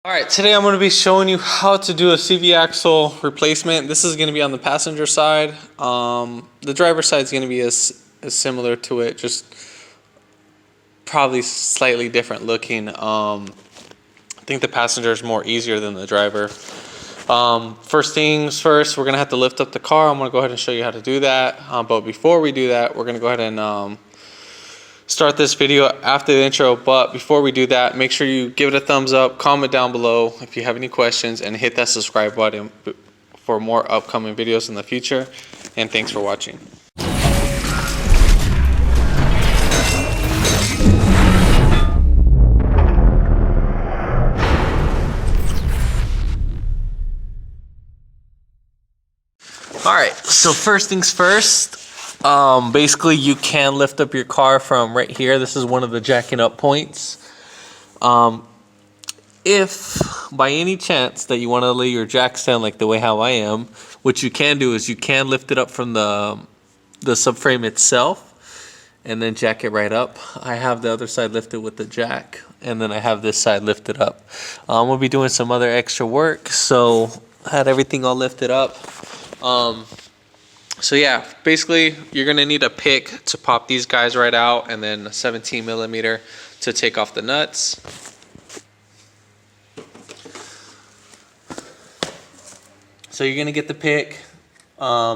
Alright, today I'm going to be showing you how to do a CV axle replacement. This is going to be on the passenger side. The driver's side is going to be as similar to it, just probably slightly different looking. I think the passenger is more easier than the driver. First things first, we're going to have to lift up the car. I'm going to go ahead and show you how to do that. But before we do that, we're going to go ahead and start this video after the intro. But before we do that, make sure you give it a thumbs up, comment down below if you have any questions, and hit that subscribe button for more upcoming videos in the future. And thanks for watching. Alright, so first things first, basically you can lift up your car from right here. This is one of the jacking up points. If by any chance that you want to lay your jack stand like the way how I am, what you can do is you can lift it up from the subframe itself and then jack it right up. I have the other side lifted with the jack, and then I have this side lifted up. We'll be doing some other extra work, so I had everything all lifted up. So yeah, basically you're gonna need a pick to pop these guys right out, and then a 17 millimeter to take off the nuts. So you're gonna get the pick,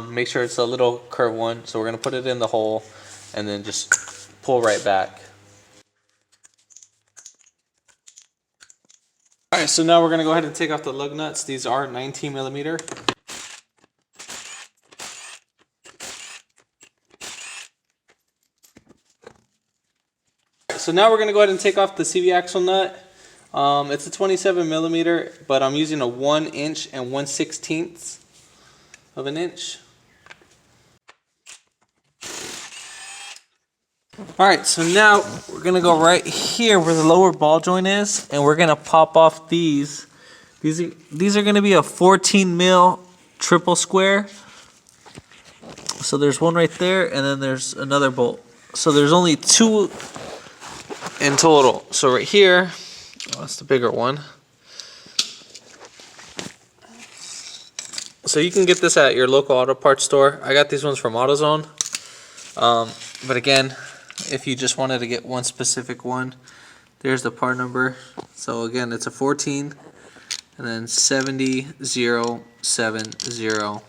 make sure it's a little curved one. So we're gonna put it in the hole and then just pull right back. All right, so now we're gonna go ahead and take off the lug nuts. These are 19 millimeter. So now we're going to go ahead and take off the CV axle nut. It's a 27 millimeter, but I'm using a 1 inch and 1/16 of an inch. Alright, so now we're going to go right here where the lower ball joint is, and we're going to pop off these. These are going to be a 14 mil triple square. So there's one right there, and then there's another bolt. So there's only two in total. So right here, that's the bigger one. So you can get this at your local auto parts store. I got these ones from AutoZone. But again, if you just wanted to get one specific one, there's the part number. So again, it's a 14 and then 70070.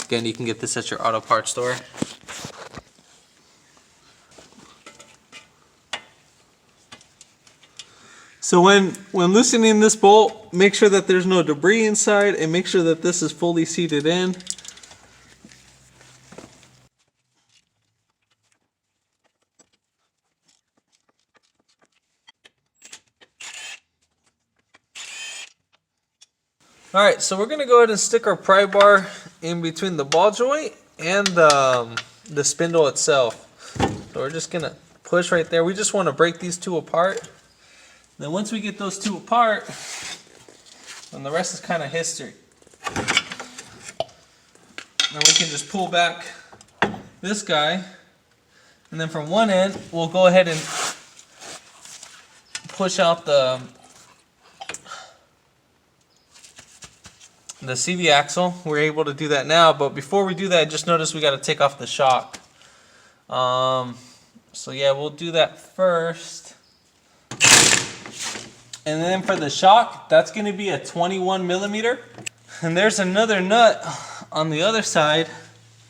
Again, you can get this at your auto parts store. So when loosening this bolt, make sure that there's no debris inside, and make sure that this is fully seated in. Alright, so we're going to go ahead and stick our pry bar in between the ball joint and the spindle itself. So we're just going to push right there. We just want to break these two apart. Then once we get those two apart, then the rest is kind of history. Then we can just pull back this guy, and then from one end, we'll go ahead and push out the CV axle. We're able to do that now, but before we do that, just notice we got to take off the shock. So yeah, we'll do that first. And then for the shock, that's going to be a 21 millimeter. And there's another nut on the other side.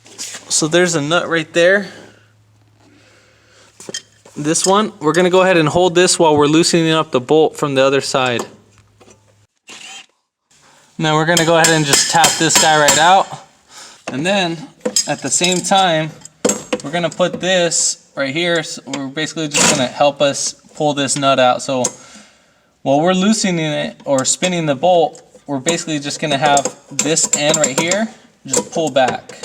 So there's a nut right there. This one, we're going to go ahead and hold this while we're loosening up the bolt from the other side. Now we're going to go ahead and just tap this guy right out. And then at the same time, we're going to put this right here. So we're basically just going to help us pull this nut out. So while we're loosening it or spinning the bolt, we're basically just going to have this end right here just pull back.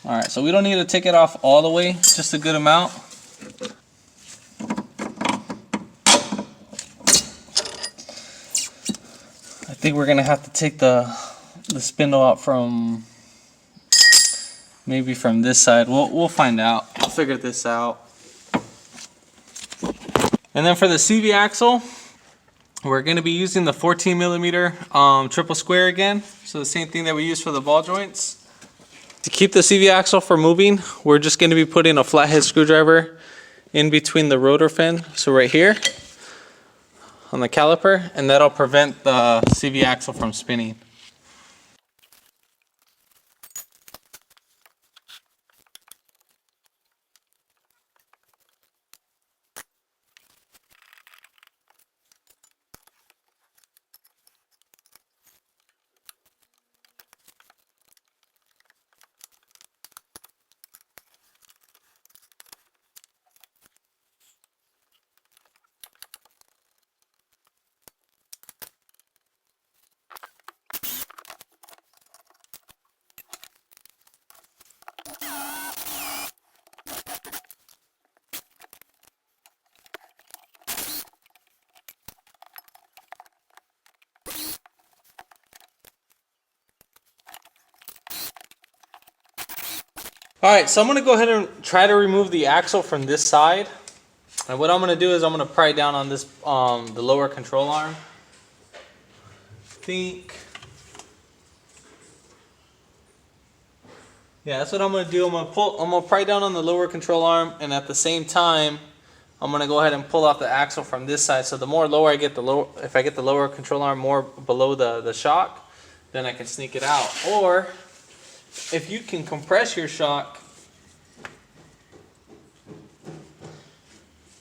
Alright, so we don't need to take it off all the way, just a good amount. I think we're going to have to take the spindle out from maybe from this side. We'll find out. I'll figure this out. And then for the CV axle, we're going to be using the 14 millimeter triple square again. So the same thing that we use for the ball joints. To keep the CV axle from moving, we're just going to be putting a flathead screwdriver in between the rotor fin. So right here on the caliper, and that'll prevent the CV axle from spinning. Alright, so I'm going to go ahead and try to remove the axle from this side. And what I'm going to do is I'm going to pry down on this, the lower control arm. Yeah, that's what I'm going to do. I'm going to pry down on the lower control arm, and at the same time, I'm going to go ahead and pull off the axle from this side. So the more lower I get, if I get the lower control arm more below the shock, then I can sneak it out. Or if you can compress your shock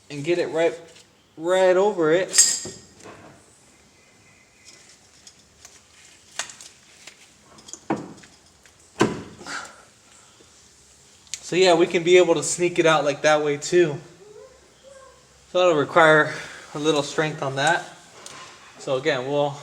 and get it right over it, so yeah, we can be able to sneak it out like that way too. So that'll require a little strength on that. So again, we'll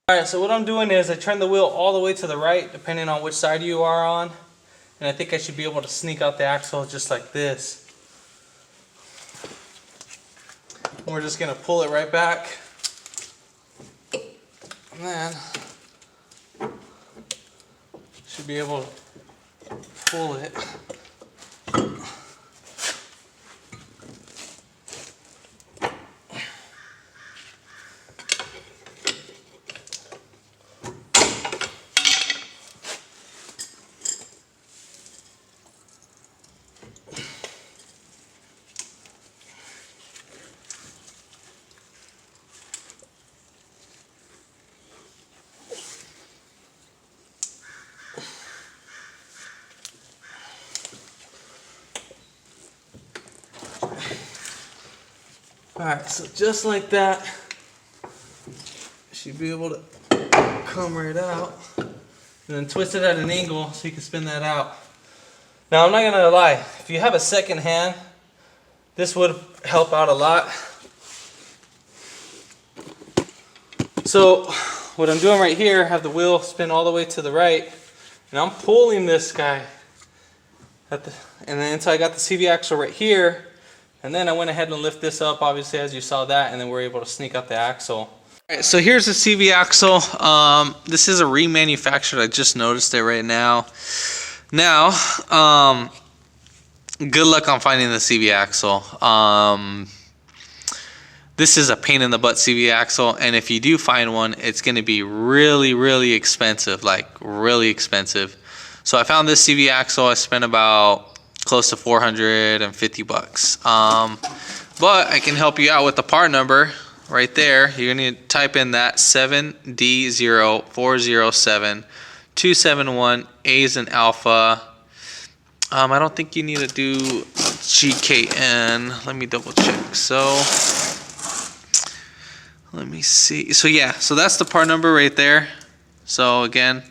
Alright, so what I'm doing is I turn the wheel all the way to the right, depending on which side you are on. And I think I should be able to sneak out the axle just like this. And we're just going to pull it right back. And then should be able to pull it. Alright, so just like that, should be able to come right out. And then twist it at an angle so you can spin that out. Now I'm not going to lie, if you have a second hand, this would help out a lot. So what I'm doing right here, I have the wheel spin all the way to the right, and I'm pulling this guy and then until I got the CV axle right here. And then I went ahead and lift this up, obviously, as you saw that, and then we're able to sneak out the axle. All right, so here's the CV axle. This is a remanufactured. I just noticed it right now. Now, good luck on finding the CV axle. This is a pain in the butt CV axle, and if you do find one, it's going to be really, really expensive, like really expensive. So I found this CV axle. I spent about close to 450 bucks. But I can help you out with the part number right there. You're going to type in that 7D0407-271, A as in alpha. I don't think you need to do GKN. Let me double check. So let me see. So yeah, so that's the part number right there. So again,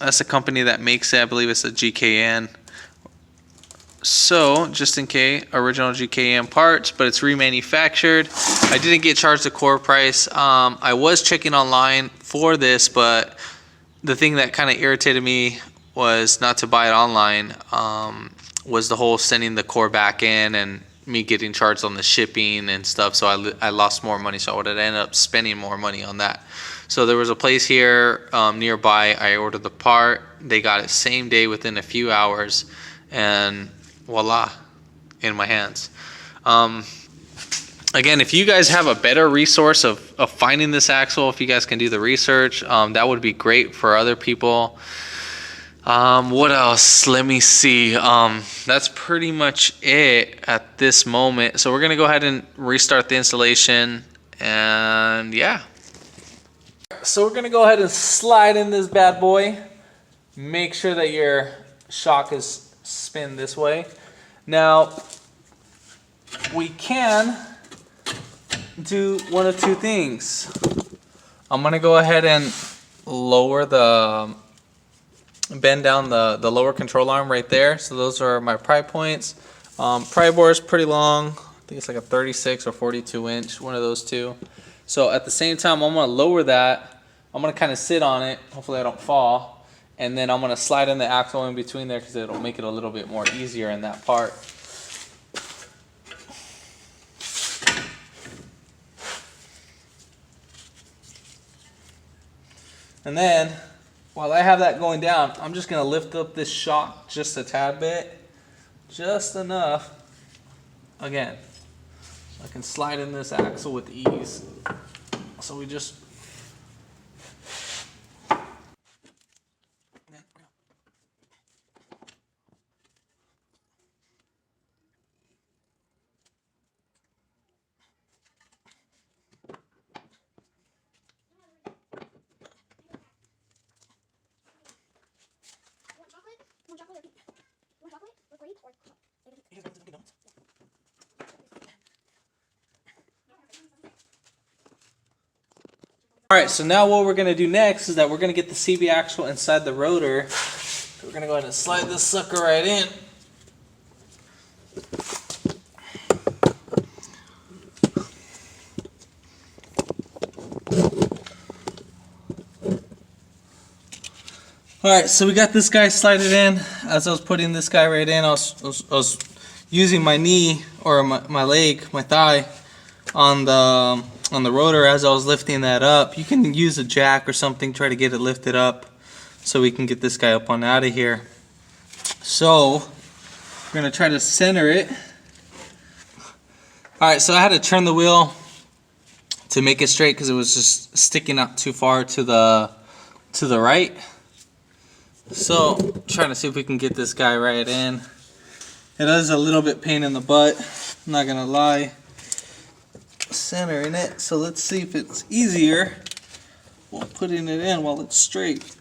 that's a company that makes it. I believe it's a GKN. So just in case, original GKN parts, but it's remanufactured. I didn't get charged the core price. I was checking online for this, but the thing that kind of irritated me was not to buy it online. Was the whole sending the core back in and me getting charged on the shipping and stuff, so I lost more money, so I would have ended up spending more money on that. So there was a place here nearby. I ordered the part, they got it same day within a few hours, and voila, in my hands. Again, if you guys have a better resource of finding this axle, if you guys can do the research, that would be great for other people. What else? Let me see. That's pretty much it at this moment. So we're gonna go ahead and restart the installation, and yeah. So we're gonna go ahead and slide in this bad boy. Make sure that your shock is spin this way. Now, we can do one of two things. I'm gonna go ahead and lower bend down the lower control arm right there. So those are my pry points. Pry bore is pretty long. I think it's like a 36 or 42 inch, one of those two. So at the same time, I'm gonna lower that. I'm gonna kind of sit on it. Hopefully I don't fall. And then I'm gonna slide in the axle in between there because it'll make it a little bit more easier in that part. And then, while I have that going down, I'm just going to lift up this shock just a tad bit. Just enough. Again, so I can slide in this axle with ease. So we just... Alright, so now what we're going to do next is that we're going to get the CV axle inside the rotor. So we're going to go ahead and slide this sucker right in. Alright, so we got this guy slided in. As I was putting this guy right in, I was using my knee, or my leg, my thigh, on the rotor as I was lifting that up. You can use a jack or something, try to get it lifted up so we can get this guy up on out of here. So we're going to try to center it. Alright, so I had to turn the wheel to make it straight because it was just sticking out too far to the right. So trying to see if we can get this guy right in. It is a little bit pain in the butt, I'm not going to lie, centering it. So let's see if it's easier while putting it in while it's straight.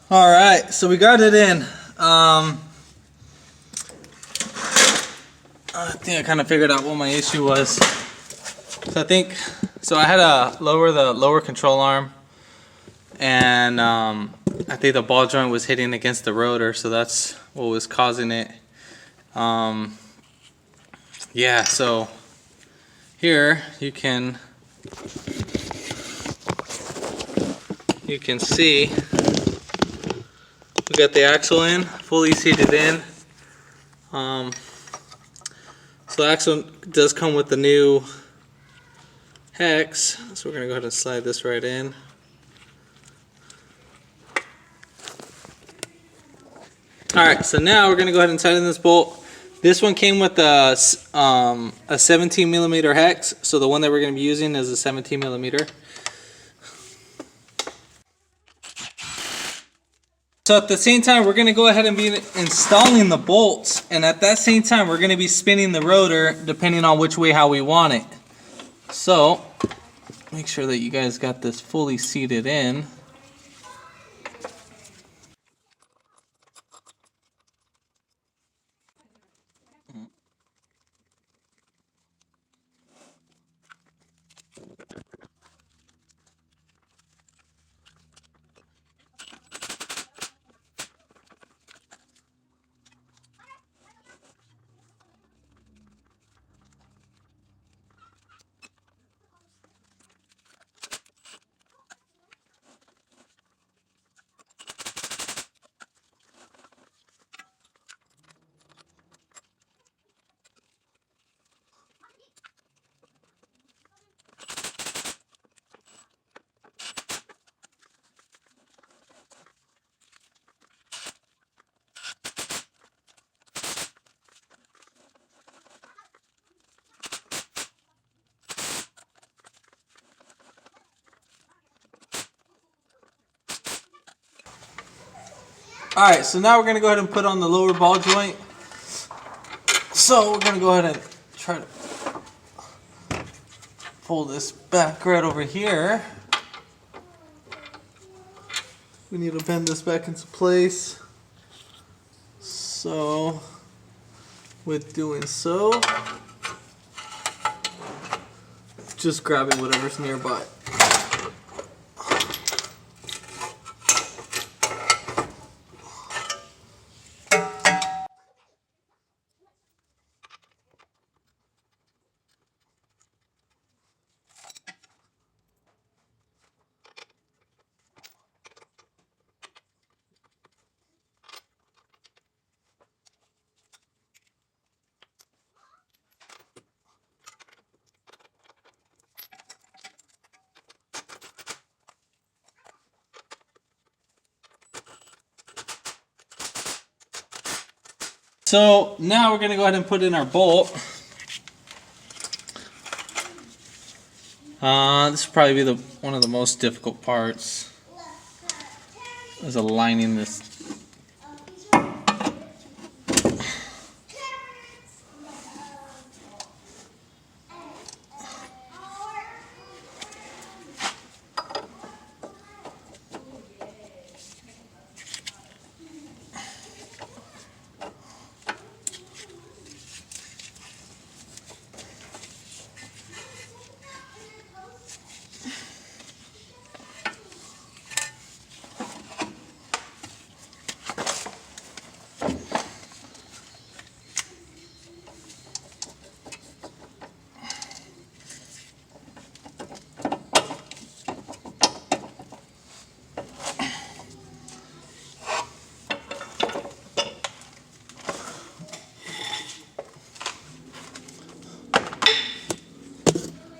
Alright, so we got it in. I think I kind of figured out what my issue was. So I had to lower the lower control arm, and I think the ball joint was hitting against the rotor, so that's what was causing it. Yeah, so here you can see we got the axle in, fully seated in. So the axle does come with the new hex. So we're going to go ahead and slide this right in. Alright, so now we're going to go ahead and tighten this bolt. This one came with a 17 millimeter hex, so the one that we're going to be using is a 17 millimeter. So at the same time, we're going to go ahead and be installing the bolts, and at that same time, we're going to be spinning the rotor depending on which way how we want it. So make sure that you guys got this fully seated in. Alright, so now we're going to go ahead and put on the lower ball joint. So we're going to go ahead and try to pull this back right over here. We need to bend this back into place. So with doing so, just grabbing whatever's nearby. So now we're going to go ahead and put in our bolt. This will probably be one of the most difficult parts, is aligning this.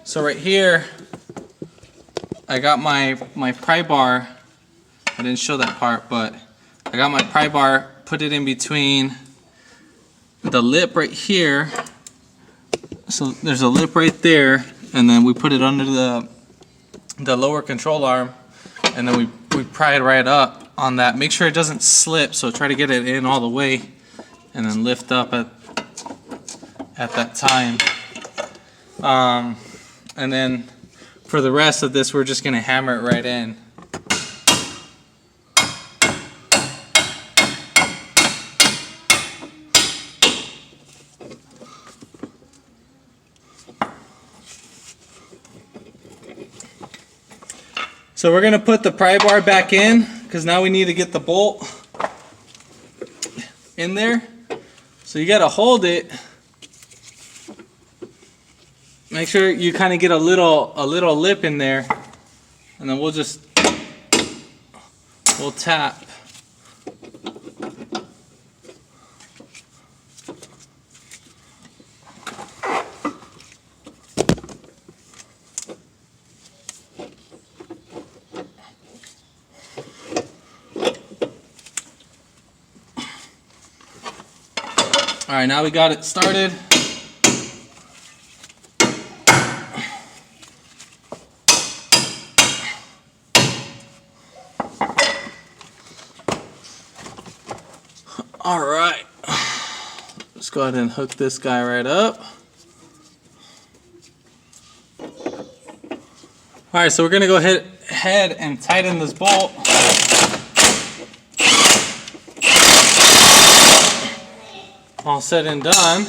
So right here, I got my pry bar. I didn't show that part, but I got my pry bar, put it in between the lip right here. So there's a lip right there, and then we put it under the lower control arm, and then we pry it right up on that. Make sure it doesn't slip, so try to get it in all the way, and then lift up at that time. And then for the rest of this, we're just going to hammer it right in. So we're going to put the pry bar back in, because now we need to get the bolt in there. So you got to hold it. Make sure you kind of get a little lip in there, and then we'll tap. Alright, now we got it started. Alright, let's go ahead and hook this guy right up. Alright, so we're going to go ahead and tighten this bolt. All said and done.